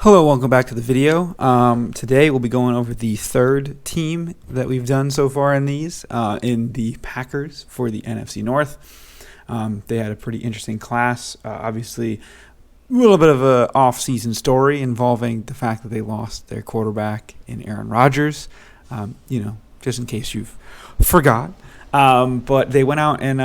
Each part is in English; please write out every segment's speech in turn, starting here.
Hello, welcome back to the video. Today we'll be going over the third team that we've done so far in these, in the Packers for the NFC North. They had a pretty interesting class. Obviously, a little bit of an off-season story involving the fact that they lost their quarterback in Aaron Rodgers. Just in case you've forgot. But they went out and,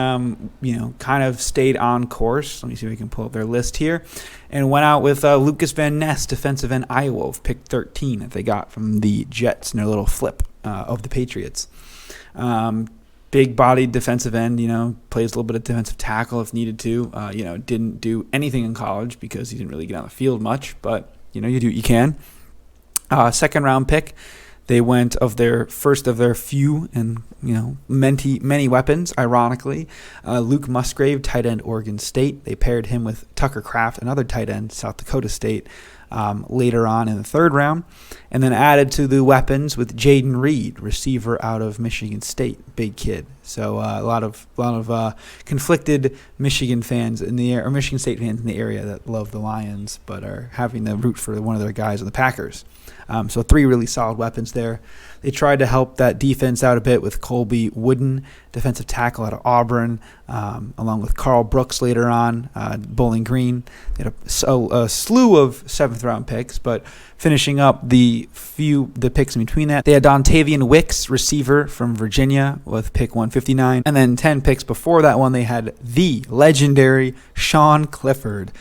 kind of stayed on course. Let me see if we can pull up their list here. And went out with Lucas Van Ness, defensive end Iowa, of pick 13 that they got from the Jets in their little flip of the Patriots. Big-bodied defensive end, plays a little bit of defensive tackle if needed to. Didn't do anything in college because he didn't really get on the field much. But, you do what you can. Second-round pick. They went of their first of their few and, many weapons, ironically. Luke Musgrave, tight end, Oregon State. They paired him with Tucker Kraft, another tight end, South Dakota State, later on in the third round. And then added to the weapons with Jaden Reed, receiver out of Michigan State, big kid. So a lot of conflicted Michigan fans in the or Michigan State fans in the area that love the Lions, but are having to root for one of their guys on the Packers. So three really solid weapons there. They tried to help that defense out a bit with Colby Wooden, defensive tackle out of Auburn, along with Carl Brooks later on, Bowling Green. They had a slew of seventh-round picks, but finishing up the picks in between that, they had Dontavian Wicks, receiver from Virginia, with pick 159. And then 10 picks before that one, they had the legendary Sean Clifford,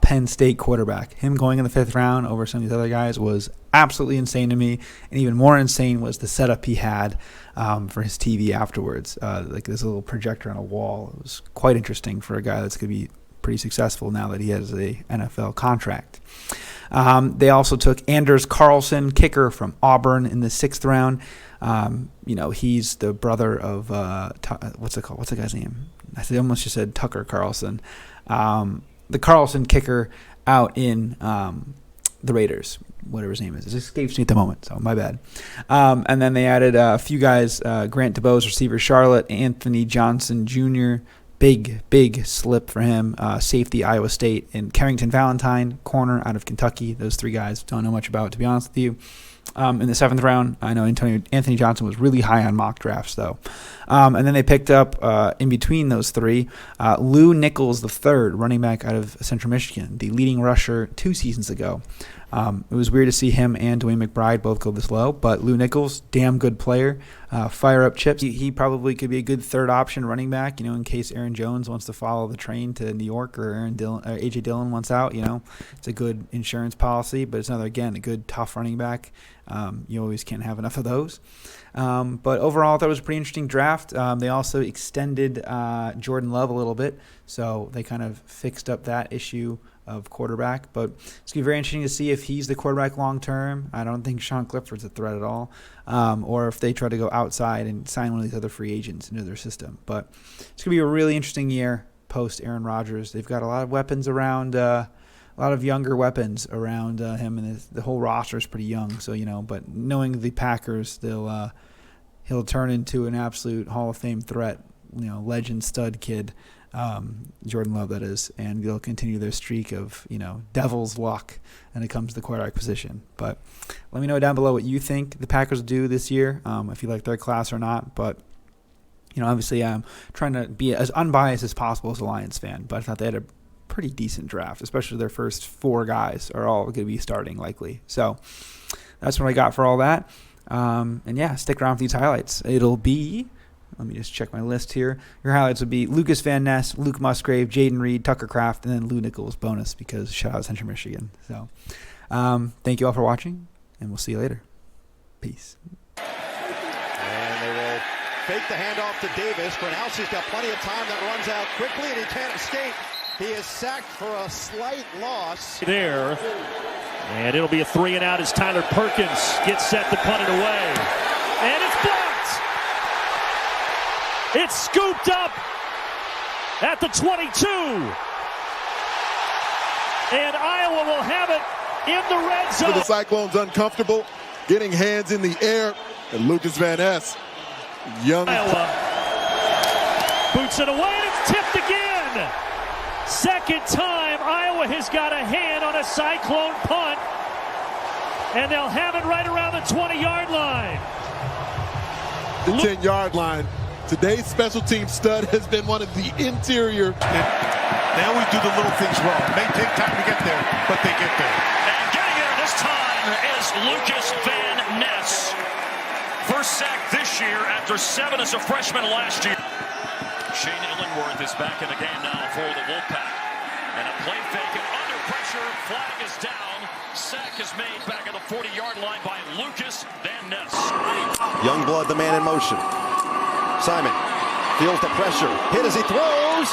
Penn State quarterback. Him going in the fifth round over some of these other guys was absolutely insane to me, and even more insane was the setup he had for his TV afterwards, like this little projector on a wall. It was quite interesting for a guy that's going to be pretty successful now that he has a NFL contract. They also took Anders Carlson, kicker from Auburn, in the sixth round. He's the brother of what's it called? What's the guy's name? I almost just said Tucker Carlson. The Carlson kicker out in the Raiders, whatever his name is. It escapes me at the moment, so my bad. And then they added a few guys, Grant DuBose, receiver, Charlotte, Anthony Johnson Jr., big slip for him, safety, Iowa State, and Carrington Valentine, corner out of Kentucky. Those three guys don't know much about, to be honest with you. In the seventh round, I know Anthony Johnson was really high on mock drafts, though. And then they picked up, in between those three, Lou Nichols III, running back out of Central Michigan, the leading rusher 2 seasons ago. It was weird to see him and Dwayne McBride both go this low, but Lou Nichols, damn good player. Fire up chips. He probably could be a good third option running back, in case Aaron Jones wants to follow the train to New York, or A.J. Dillon wants out. It's a good insurance policy, but it's a good tough running back. You always can't have enough of those. But overall, I thought it was a pretty interesting draft. They also extended Jordan Love a little bit, so they kind of fixed up that issue of quarterback. But it's going to be very interesting to see if he's the quarterback long term. I don't think Sean Clifford's a threat at all, or if they try to go outside and sign one of these other free agents into their system. But it's going to be a really interesting year post Aaron Rodgers. They've got a lot of weapons around. A lot of younger weapons around him, and the whole roster is pretty young. So but knowing the Packers, he'll turn into an absolute Hall of Fame threat. Legend stud kid, Jordan Love, that is, and they'll continue their streak of devil's luck when it comes to the quarterback position. But let me know down below what you think the Packers will do this year, if you like their class or not. But obviously, I'm trying to be as unbiased as possible as a Lions fan. But I thought they had a pretty decent draft, especially their first 4 guys are all going to be starting likely. So that's what I got for all that. Stick around for these highlights. It'll be, let me just check my list here. Your highlights would be Lucas Van Ness, Luke Musgrave, Jaden Reed, Tucker Kraft, and then Lou Nichols bonus, because shout out Central Michigan. So thank you all for watching, and we'll see you later. Peace. And they will fake the handoff to Davis. Gronowski's got plenty of time. That runs out quickly, and he can't escape. He is sacked for a slight loss. There. And it'll be a 3 and out as Tyler Perkins gets set to punt it away. And it's blocked. It's scooped up at the 22. And Iowa will have it in the red zone. The Cyclones uncomfortable, getting hands in the air. And Lucas Van Ness, young. Iowa boots it away, and it's tipped again. Second time Iowa has got a hand on a Cyclone punt. And they'll have it right around the 20-yard line. The 10-yard line. Today's special team stud has been one of the interior. They always do the little things wrong. It may take time to get there, but they get there. And getting there this time is Lucas Van Ness. First sack this year after 7 as a freshman last year. Shane Illingworth is back in the game now for the Wolfpack. And a play fake and under pressure. Flag is down. Sack is made back at the 40-yard line by Lucas Van Ness. Youngblood, the man in motion. Simon feels the pressure. Hit as he throws.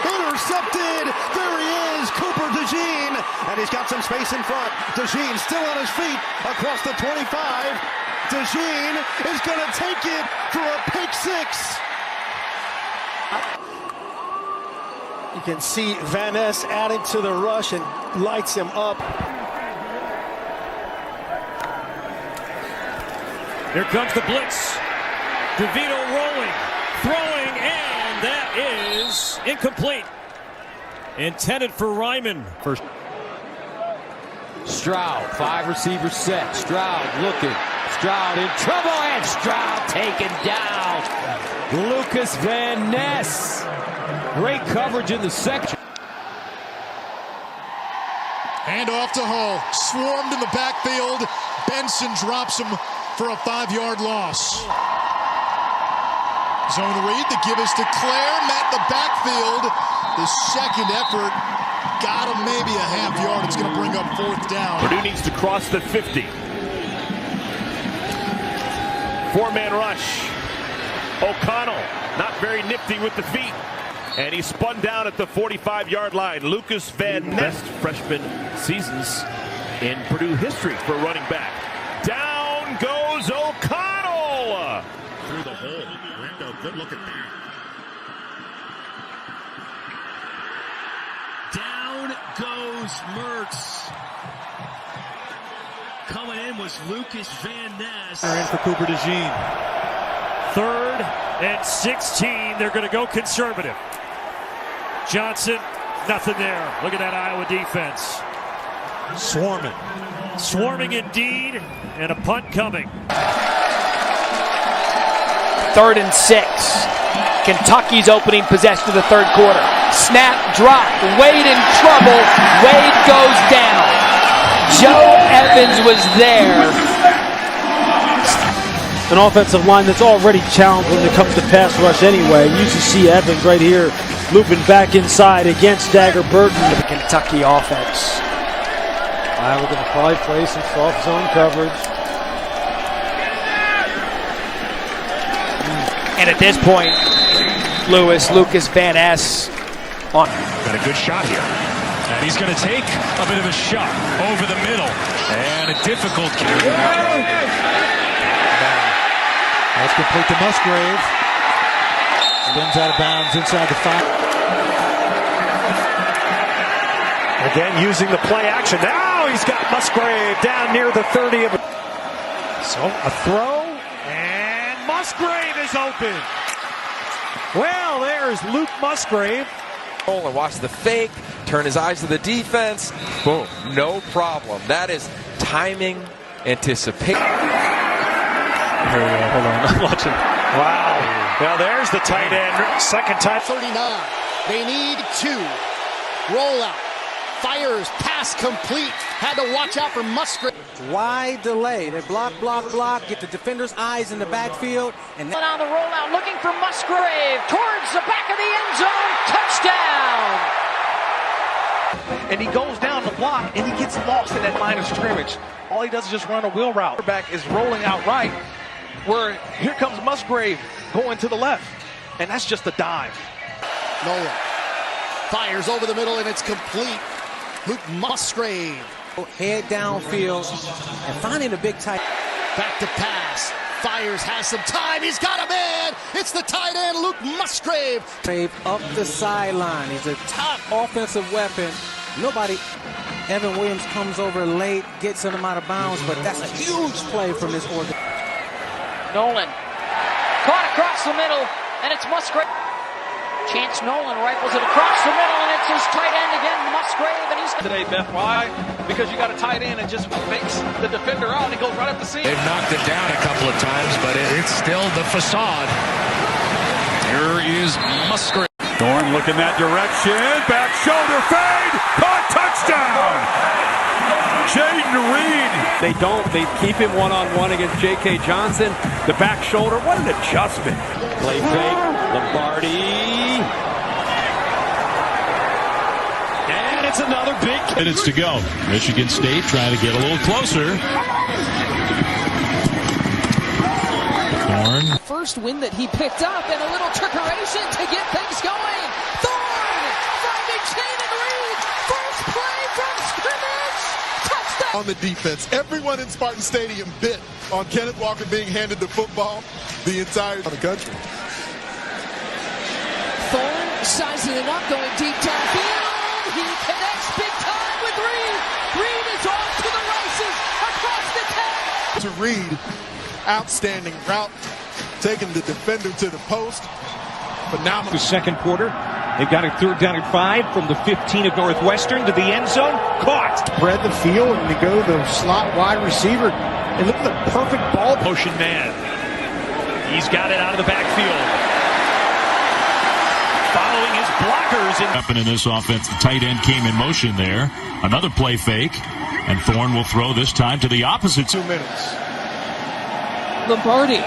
Intercepted. There he is. Cooper DeJean. And he's got some space in front. DeJean still on his feet across the 25. DeJean is going to take it for a pick six. You can see Van Ness adding to the rush and lights him up. Here comes the blitz. DeVito rolling, throwing, and that is incomplete. Intended for Ryman. First. Stroud, 5 receiver set. Stroud looking. Stroud in trouble, and Stroud taken down. Lucas Van Ness. Great coverage in the section. Hand off to Hall. Swarmed in the backfield. Benson drops him for a 5-yard loss. Zone read. The give is to Claire. Met the backfield. The second effort got him maybe a half yard. It's going to bring up 4th down. Purdue needs to cross the 50. 4-man rush. O'Connell not very nifty with the feet. And he spun down at the 45-yard line. Lucas Van Ness. Best freshman seasons in Purdue history for a running back. Down goes O'Connell. Through the hole. Rando, good look at that. Down goes Mertz. Coming in was Lucas Van Ness. They're in for Cooper DeJean. 3rd and 16. They're going to go conservative. Johnson, nothing there. Look at that Iowa defense. Swarming. Swarming indeed, and a punt coming. 3rd and 6. Kentucky's opening possession of the 3rd quarter. Snap, drop. Wade in trouble. Wade goes down. Joe Evans was there. An offensive line that's already challenged when it comes to pass rush anyway. You should see Evans right here looping back inside against Dagger Burton. The Kentucky offense. We're going to probably play some soft zone coverage. And at this point, Lucas Van Ness on. Got a good shot here. And he's going to take a bit of a shot over the middle. And a difficult carry. That's complete to Musgrave. Spins out of bounds inside the 5. Again, using the play action. Now he's got Musgrave down near the 30 of. So a throw, and Musgrave is open. Well, there's Luke Musgrave. And watch the fake, turn his eyes to the defense. Boom, no problem. That is timing, anticipation. Here we go, hold on, I'm watching. Wow. Now there's the tight end. Second time. 39. They need 2. Rollout. Fires. Pass complete. Had to watch out for Musgrave. Wide delay. They block. Get the defender's eyes in the backfield. And On the rollout, looking for Musgrave. Towards the back of the end zone. Touchdown! And he goes down the block, and he gets lost in that line of scrimmage. All he does is just run a wheel route. Quarterback is rolling out right, where here comes Musgrave going to the left, and that's just a dive. Nolan fires over the middle, and it's complete. Luke Musgrave. head downfield and finding a big tight. Back to pass. Fires, has some time. He's got a man. It's the tight end, Luke Musgrave. Up the sideline. He's a top offensive weapon. Evan Williams comes over late, gets him out of bounds, but that's a huge play from this organization. Nolan caught across the middle, and it's Musgrave. Chance Nolan rifles it across the middle, and it's his tight end again, Musgrave, and he's Today, Beth, why? Because you got a tight end and just fakes the defender out and he goes right up the seam. They've knocked it down a couple of times, but it's still the facade. Here is Musgrave. Thorne looking that direction. Back shoulder fade. Caught, touchdown. Jaden Reed. They keep him one-on-one against J.K. Johnson. The back shoulder, what an adjustment. Play fake, Lombardi. And it's another big Minutes to go. Michigan State trying to get a little closer. Thorne. first win that he picked up, and a little trickeration to get things going. Thorne finding Jaden Reed. First play from scrimmage. Touchdown. On the defense, everyone in Spartan Stadium bit on Kenneth Walker being handed the football the entire country. Thorne sizing it up, going deep downfield. He connects big time with Reed. Reed is off to the races across the 10. To Reed, outstanding route, taking the defender to the post. Phenomenal. The second quarter, they've got a third down at 5 from the 15 of Northwestern to the end zone. Caught. Spread the field and to go the slot wide receiver. And look at the perfect ball. Motion man. He's got it out of the backfield. Following his blockers. Happened in this offense. The tight end came in motion there. Another play fake. And Thorne will throw this time to the opposite. 2 minutes. Lombardi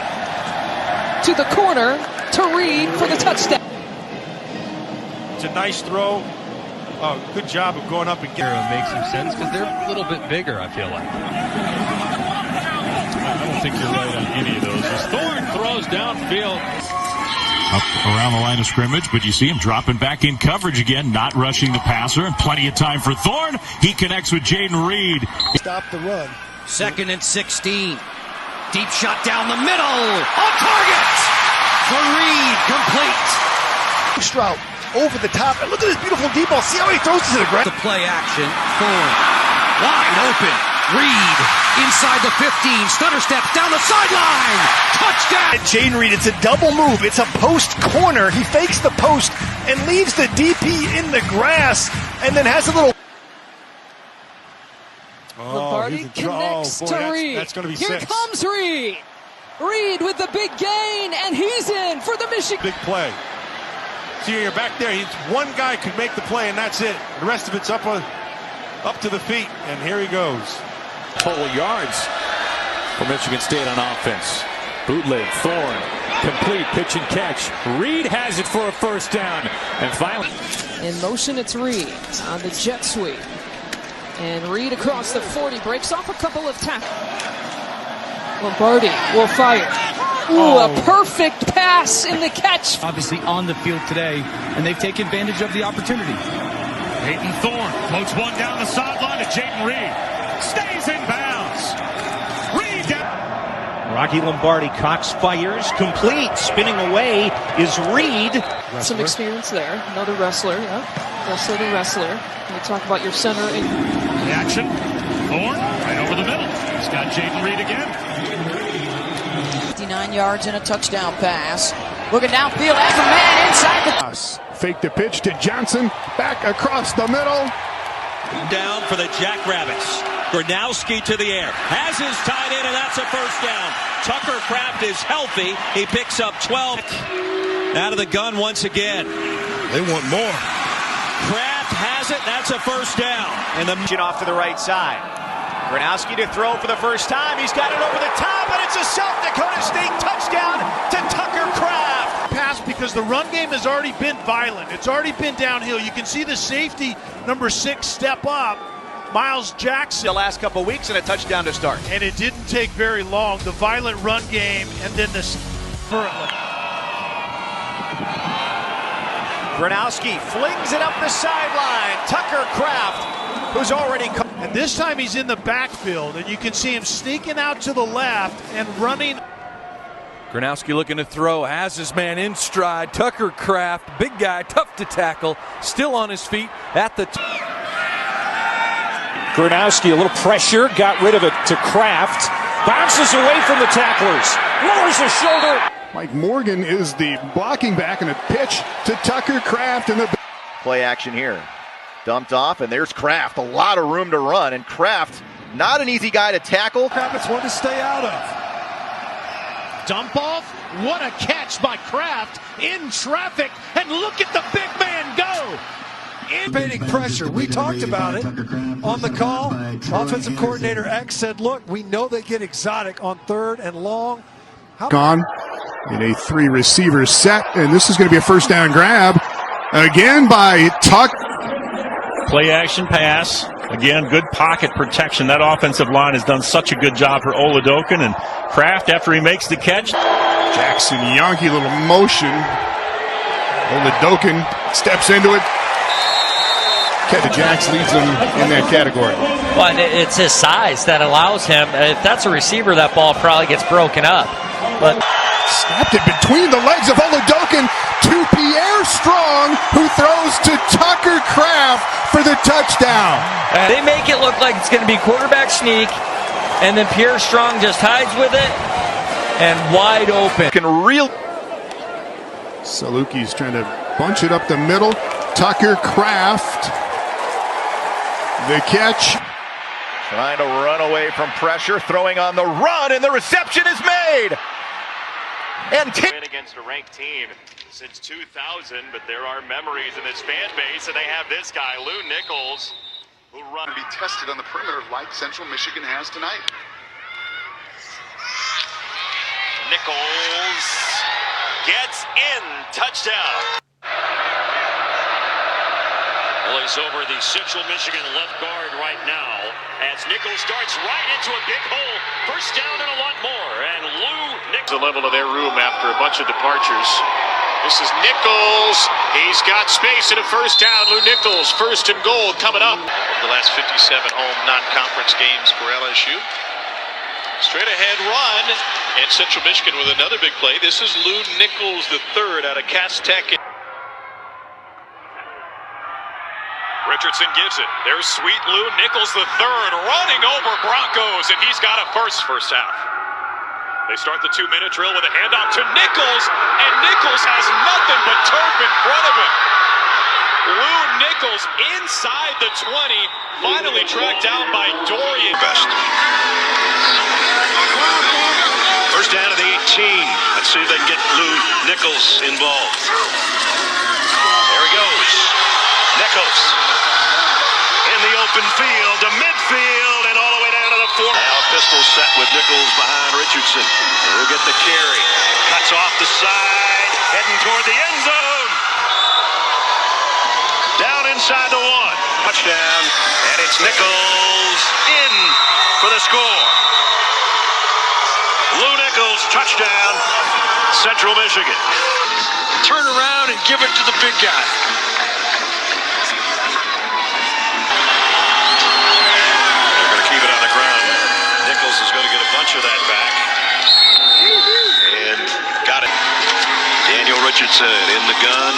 to the corner to Reed for the touchdown. It's a nice throw. Oh, good job of going up and getting it. Makes some sense because they're a little bit bigger, I feel like. I don't think you're right on any of those. As Thorne throws downfield. Up around the line of scrimmage, but you see him dropping back in coverage again, not rushing the passer, and plenty of time for Thorne. He connects with Jaden Reed. Stop the run. 2nd and 16. Deep shot down the middle. On target for Reed. Complete. Stroud over the top. And look at this beautiful deep ball. See how he throws it to the ground. The play action. Thorne wide open. Reed inside the 15. Stutter steps down the sideline. Touchdown. Jaden Reed, it's a double move. It's a post corner. He fakes the post and leaves the DP in the grass and then has a little. Lombardi connects to Reed. That's going to be Here 6. comes Reed. Reed with the big gain, and he's in for the Michigan. Big play. See, you're back there. One guy could make the play, and that's it. The rest of it's up to the feet, and here he goes. Total yards for Michigan State on offense. Bootleg, Thorne, complete pitch and catch. Reed has it for a first down. And finally, In motion, it's Reed on the jet sweep. And Reed across the 40 breaks off a couple of tackles. Lombardi will fire. Ooh, a perfect pass in the catch. obviously on the field today, and they've taken advantage of the opportunity. Peyton Thorne floats one down the sideline to Jaden Reed. Stays in bounds. Reed down. Rocky Lombardi, Cox fires, complete. Spinning away is Reed. Some experience there. Another wrestler, yeah. Wrestler to wrestler. We talk about your center. The action. Thorne right over the middle. He's got Jaden Reed again. 59 yards and a touchdown pass. Looking downfield, has a man inside the... Fake the pitch to Johnson. Back across the middle. Down for the Jackrabbits. Gronowski to the air. Has his tight end, and that's a first down. Tucker Kraft is healthy. He picks up 12. Out of the gun once again. They want more. Kraft has it. That's a first down. And the Off to the right side. Gronowski to throw for the first time. He's got it over the top, and it's a South Dakota State touchdown to Tucker Kraft. Pass because the run game has already been violent. It's already been downhill. You can see the safety, number 6, step up. Miles Jackson. The last couple weeks and a touchdown to start. And it didn't take very long. The violent run game and then the currently. Gronowski flings it up the sideline. Tucker Kraft, who's already and this time he's in the backfield, and you can see him sneaking out to the left and running. Gronowski looking to throw, has his man in stride. Tucker Kraft, big guy, tough to tackle, still on his feet at the Gronowski, a little pressure, got rid of it to Kraft. Bounces away from the tacklers. Lowers his shoulder. Mike Morgan is the blocking back, and a pitch to Tucker Kraft. And the play action here. Dumped off, and there's Kraft. A lot of room to run, and Kraft, not an easy guy to tackle. It's one to stay out of. Dump off. What a catch by Kraft in traffic. And look at the big man go. Anticipating pressure. We talked about it on the call. Offensive coordinator X said, look, we know they get exotic on 3rd and long. Gone in a 3-receiver set, and this is going to be a first down grab again by Tuck. Play action pass. Again, good pocket protection. That offensive line has done such a good job for Oladokun, and Kraft, after he makes the catch. Jackson Yonke, little motion. Oladokun steps into it. Kevin Jax leads them in that category. Well, it's his size that allows him. If that's a receiver, that ball probably gets broken up. But snapped it between the legs of Oladokun to Pierre Strong, who throws to Tucker Kraft for the touchdown. They make it look like it's going to be quarterback sneak, and then Pierre Strong just hides with it, and wide open. Saluki's trying to bunch it up the middle. Tucker Kraft, the catch. Trying to run away from pressure, throwing on the run, and the reception is made. And against a ranked team since 2000, but there are memories in this fan base, and they have this guy, Lou Nichols, who run to be tested on the perimeter like Central Michigan has tonight. Nichols gets in, touchdown. Lays over the Central Michigan left guard right now as Nichols darts right into a big hole. First down and a lot more. And Lou Nichols. The level of their room after a bunch of departures. This is Nichols. He's got space and a first down. Lou Nichols, 1st and goal coming up. Over the last 57 home non-conference games for LSU. Straight ahead run. And Central Michigan with another big play. This is Lou Nichols, the 3rd out of Cass Tech. Richardson gives it. There's sweet Lou Nichols, the 3rd, running over Broncos, and he's got a first half. They start the 2-minute drill with a handoff to Nichols, and Nichols has nothing but turf in front of him. Lou Nichols inside the 20, finally tracked down by Dorian. Best. First down to the 18. Let's see if they can get Lou Nichols involved. There he goes. Nichols. In the open field to midfield and all the way down to the 4. Now a pistol set with Nichols behind Richardson. He'll get the carry. Cuts off the side, heading toward the end zone. Down inside the 1. Touchdown. And it's Nichols in for the score. Lou Nichols, touchdown, Central Michigan. Turn around and give it to the big guy. Is going to get a bunch of that back. And got it. Daniel Richardson in the gun.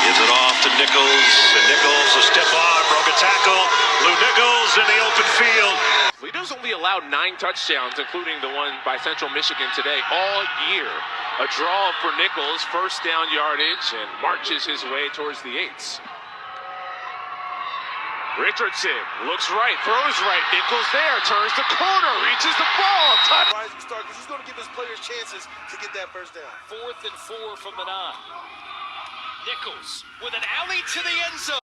Gives it off to Nichols. And Nichols, a stiff arm, broke a tackle. Lou Nichols in the open field. Leaders only allowed 9 touchdowns, including the one by Central Michigan today, all year. A draw for Nichols, first down yardage, and marches his way towards the 8s. Richardson looks right, throws right. Nichols there, turns the corner, reaches the ball. Touch. Rising star, because he's going to give his players chances to get that first down. 4th and 4 from the 9. Nichols with an alley to the end zone.